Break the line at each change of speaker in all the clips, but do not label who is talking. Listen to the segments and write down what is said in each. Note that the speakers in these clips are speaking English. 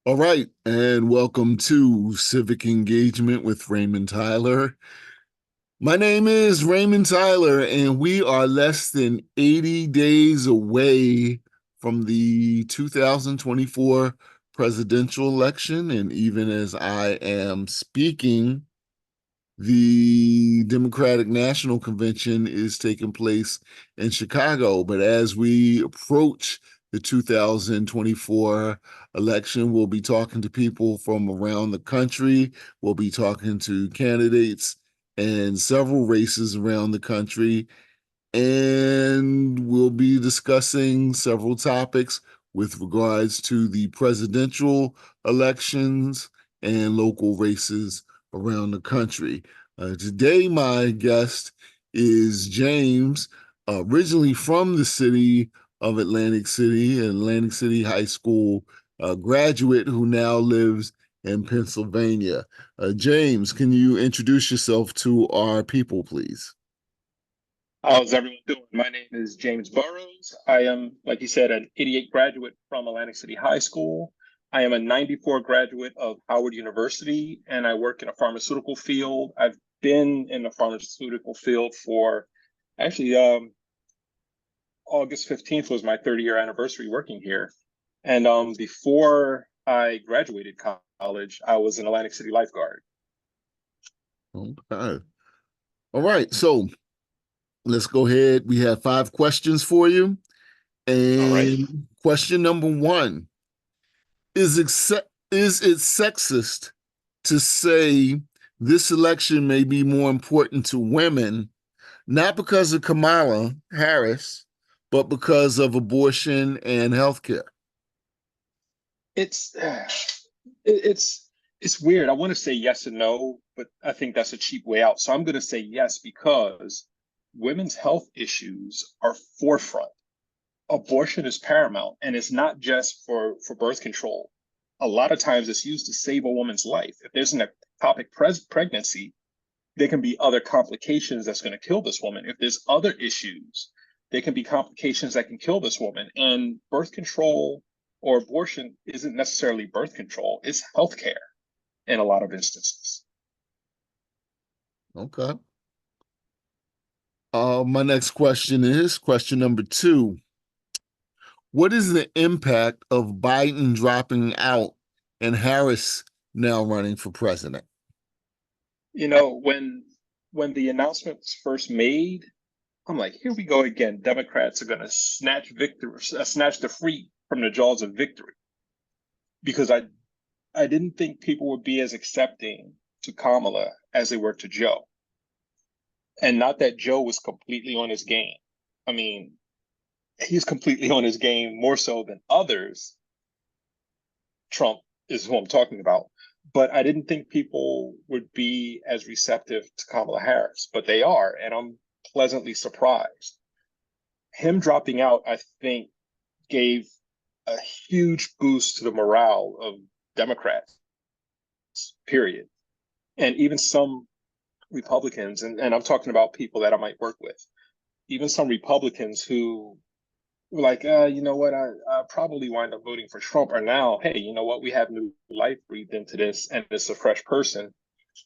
All right, and welcome to Civic Engagement with Raymond Tyler. My name is Raymond Tyler, and we are less than 80 days away from the 2024 presidential election. And even as I am speaking, the Democratic National Convention is taking place in Chicago. But as we approach the 2024 election, we'll be talking to people from around the country. We'll be talking to candidates in several races around the country. And we'll be discussing several topics with regards to the presidential elections and local races around the country. Today, my guest is James, originally from the city of Atlantic City, an Atlantic City High School graduate who now lives in Pennsylvania. James, can you introduce yourself to our people, please?
How's everyone doing? My name is James Burroughs. I am, like you said, an 88 graduate from Atlantic City High School. I am a 94 graduate of Howard University, and I work in a pharmaceutical field. I've been in the pharmaceutical field for actually August 15th was my 30-year anniversary working here. And before I graduated college, I was an Atlantic City lifeguard.
Okay. All right. So let's go ahead. We have 5 questions for you.
All right.
And question number one is it sexist to say this election may be more important to women, not because of Kamala Harris, but because of abortion and healthcare?
It's it's it's weird. I want to say yes and no, but I think that's a cheap way out. So I'm going to say yes because women's health issues are forefront. Abortion is paramount, and it's not just for birth control. A lot of times it's used to save a woman's life. If there's an ectopic pregnancy, there can be other complications that's going to kill this woman. If there's other issues, there can be complications that can kill this woman. And birth control or abortion isn't necessarily birth control, it's healthcare in a lot of instances.
Okay. My next question is question number two. What is the impact of Biden dropping out and Harris now running for president?
You know, when the announcement was first made, I'm like, here we go again. Democrats are going to snatch victory, snatch the free from the jaws of victory, because I didn't think people would be as accepting to Kamala as they were to Joe. And not that Joe was completely on his game. I mean, he's completely on his game more so than others. Trump is who I'm talking about. But I didn't think people would be as receptive to Kamala Harris, but they are. And I'm pleasantly surprised. Him dropping out, I think, gave a huge boost to the morale of Democrats, period. And even some Republicans, and I'm talking about people that I might work with, even some Republicans who were like, you know what, I probably wind up voting for Trump, are now, hey, you know what, we have new life breathed into this, and it's a fresh person.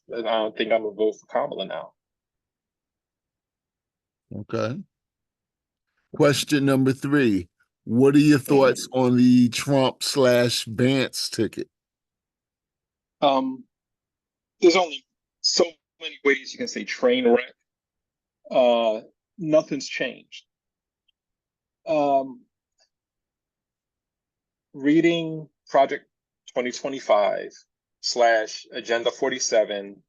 And I don't think I'm going to vote for Kamala now.
Okay. Question number three. What are your thoughts on the Trump/Vance ticket?
Um, there's only so many ways you can say train wreck. Uh, Nothing's changed. Um, Reading Project 2025 slash Agenda 47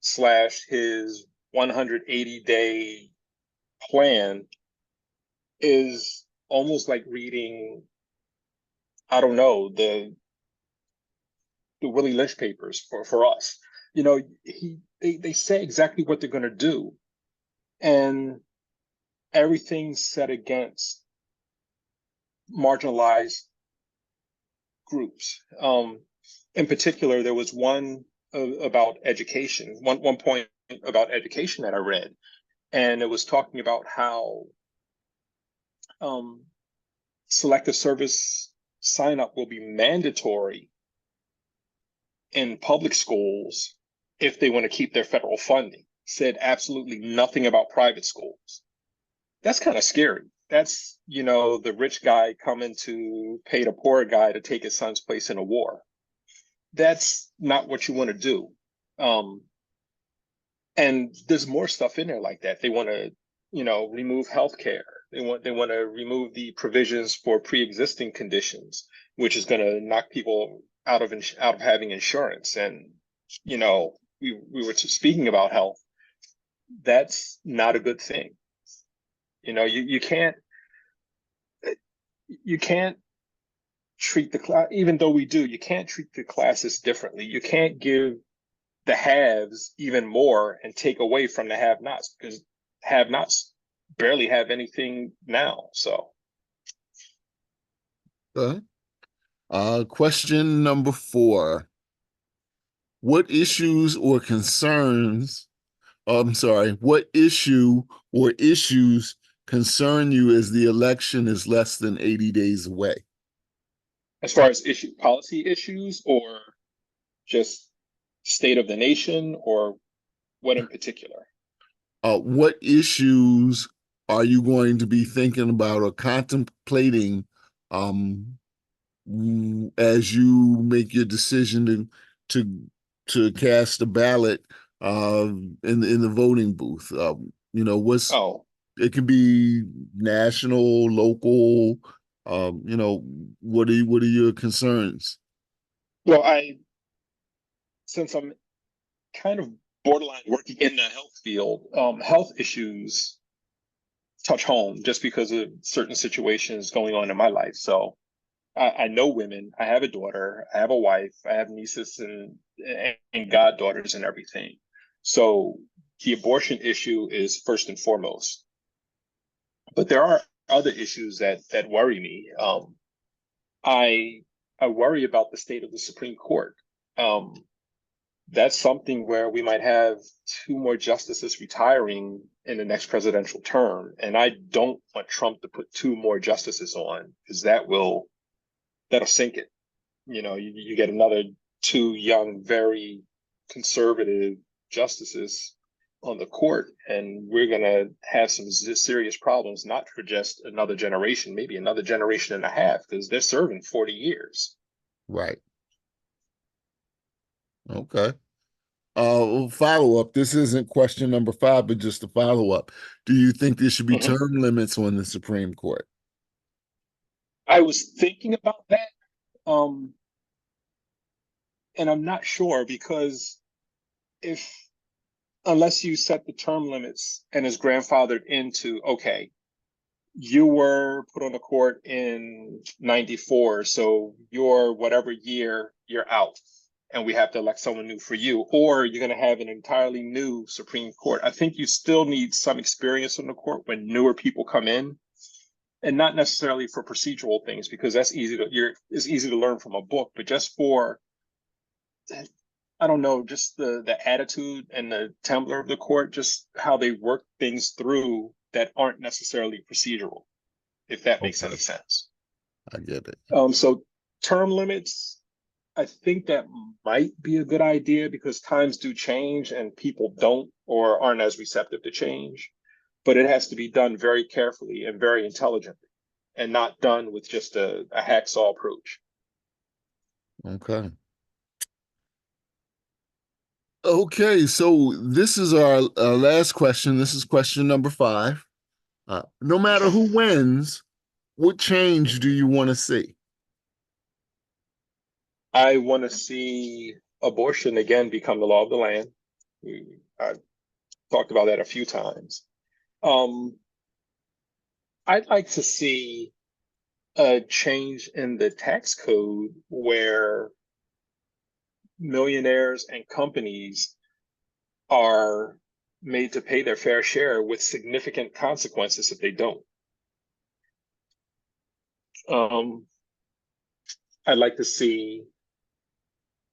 slash his 180-day plan is almost like reading, I don't know, the Willie Lynch papers for us. You know, they say exactly what they're going to do, and everything's set against marginalized groups. In particular, there was one about education, one point about education that I read, and it was talking about how selective service sign up will be mandatory in public schools if they want to keep their federal funding. Said absolutely nothing about private schools. That's kind of scary. That's, the rich guy coming to pay the poor guy to take his son's place in a war. That's not what you want to do. And there's more stuff in there like that. They want to, remove healthcare. They want to remove the provisions for pre-existing conditions, which is going to knock people out of having insurance. And we were speaking about health. That's not a good thing. You can't treat the class, even though we do. You can't treat the classes differently. You can't give the haves even more and take away from the have-nots, because have-nots barely have anything now. So,
Question number 4. What issues or concerns, I'm sorry, what issue or issues concern you as the election is less than 80 days away?
as far as policy issues, or just state of the nation, or what in particular?
What issues are you going to be thinking about or contemplating um, as you make your decision to cast a ballot in the voting booth? What's
Oh,
it can be national, local. What are your concerns?
well, since I'm kind of borderline working in the health field, health issues touch home just because of certain situations going on in my life. So I know women. I have a daughter. I have a wife. I have nieces and goddaughters and everything. So the abortion issue is first and foremost. But there are other issues that worry me. I I worry about the state of the Supreme Court. Um, that's something where we might have 2 more justices retiring in the next presidential term, and I don't want Trump to put 2 more justices on, because that'll sink it. You get another 2 young, very conservative justices on the court, and we're going to have some serious problems, not for just another generation, maybe another generation and a half, because they're serving 40 years.
Right. Okay. Follow up. This isn't question number 5, but just a follow up. Do you think there should be
Mhm.
term limits on the Supreme Court?
I was thinking about that, um, and I'm not sure, because if unless you set the term limits and is grandfathered into, okay, you were put on the court in 94, so your whatever year you're out, and we have to elect someone new for you, or you're going to have an entirely new Supreme Court. I think you still need some experience on the court when newer people come in, and not necessarily for procedural things, because it's easy to learn from a book, but just for, I don't know, just the attitude and the temper of the court, just how they work things through that aren't necessarily procedural, if that makes any
Okay,
sense.
I get it.
So term limits, I think that might be a good idea, because times do change and people don't or aren't as receptive to change. But it has to be done very carefully and very intelligently, and not done with just a hacksaw approach.
Okay. Okay, so this is our last question. This is question number 5. No matter who wins, what change do you want to see?
I want to see abortion again become the law of the land. I talked about that a few times. Um, I'd like to see a change in the tax code where millionaires and companies are made to pay their fair share, with significant consequences if they don't. Um, I'd like to see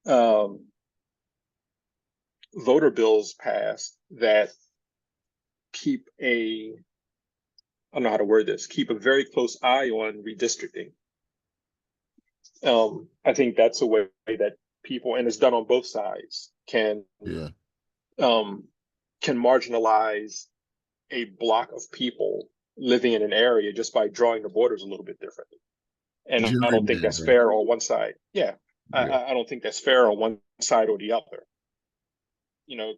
um, voter bills passed that keep I don't know how to word this, keep a very close eye on redistricting. I think that's a way that people, and it's done on both sides,
Yeah.
um, can marginalize a block of people living in an area just by drawing the borders a little bit differently. And I don't think that's
Gerrymandering.
fair on one side. Yeah,
Yeah.
I don't think that's fair on one side or the other.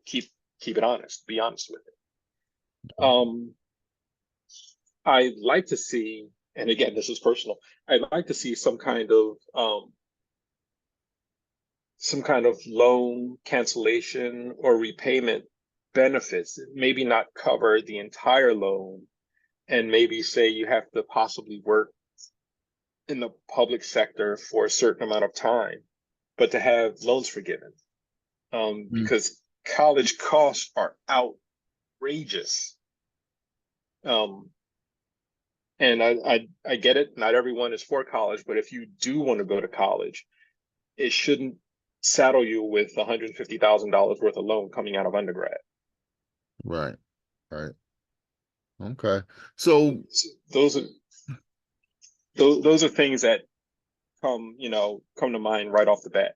Keep it honest. Be honest with it. I'd like to see, and again, this is personal. I'd like to see some kind of loan cancellation or repayment benefits. Maybe not cover the entire loan, and maybe say you have to possibly work in the public sector for a certain amount of time, but to have loans forgiven.
Mm.
Because college costs are outrageous. Um, and I get it. Not everyone is for college, but if you do want to go to college, it shouldn't saddle you with $150,000 worth of loan coming out of undergrad.
Right. Right. Okay. So
Those are those are things that come to mind right off the bat.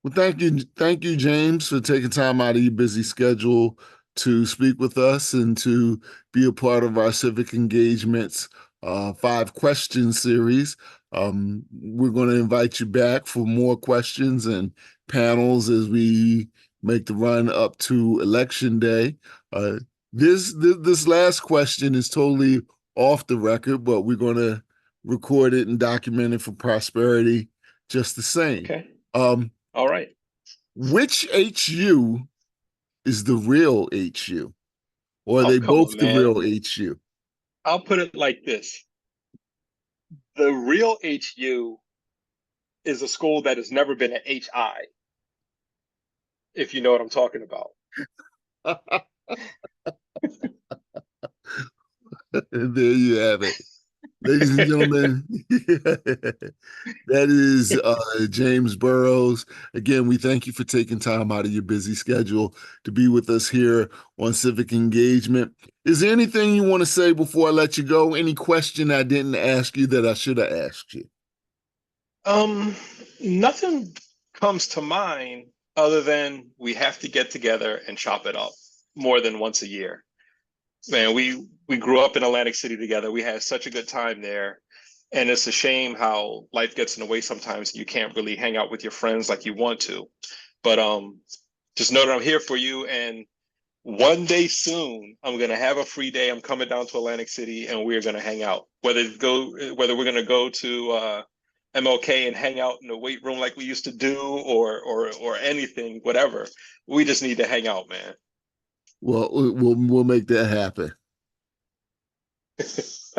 well, thank you, James, for taking time out of your busy schedule to speak with us and to be a part of our Civic Engagements 5 question series. We're going to invite you back for more questions and panels as we make the run up to Election Day. Uh, this last question is totally off the record, but we're going to record it and document it for prosperity just the same.
Okay.
Um,
All right.
which HU is the real HU? Or are
Oh,
they
come
both
on,
the
man.
real HU?
I'll put it like this. The real HU is a school that has never been an HI, if you know what I'm talking about.
There you have it. Ladies and gentlemen, that is James Burroughs. Again, we thank you for taking time out of your busy schedule to be with us here on Civic Engagement. Is there anything you want to say before I let you go? Any question I didn't ask you that I should have asked you?
Um, Nothing comes to mind other than we have to get together and chop it up more than once a year. Man, we grew up in Atlantic City together. We had such a good time there. And it's a shame how life gets in the way sometimes. You can't really hang out with your friends like you want to. But just know that I'm here for you. And one day soon, I'm gonna have a free day. I'm coming down to Atlantic City, and we're gonna hang out. Whether we're gonna go to MLK and hang out in the weight room like we used to do, or anything, whatever. We just need to hang out, man.
Well, we'll make that happen.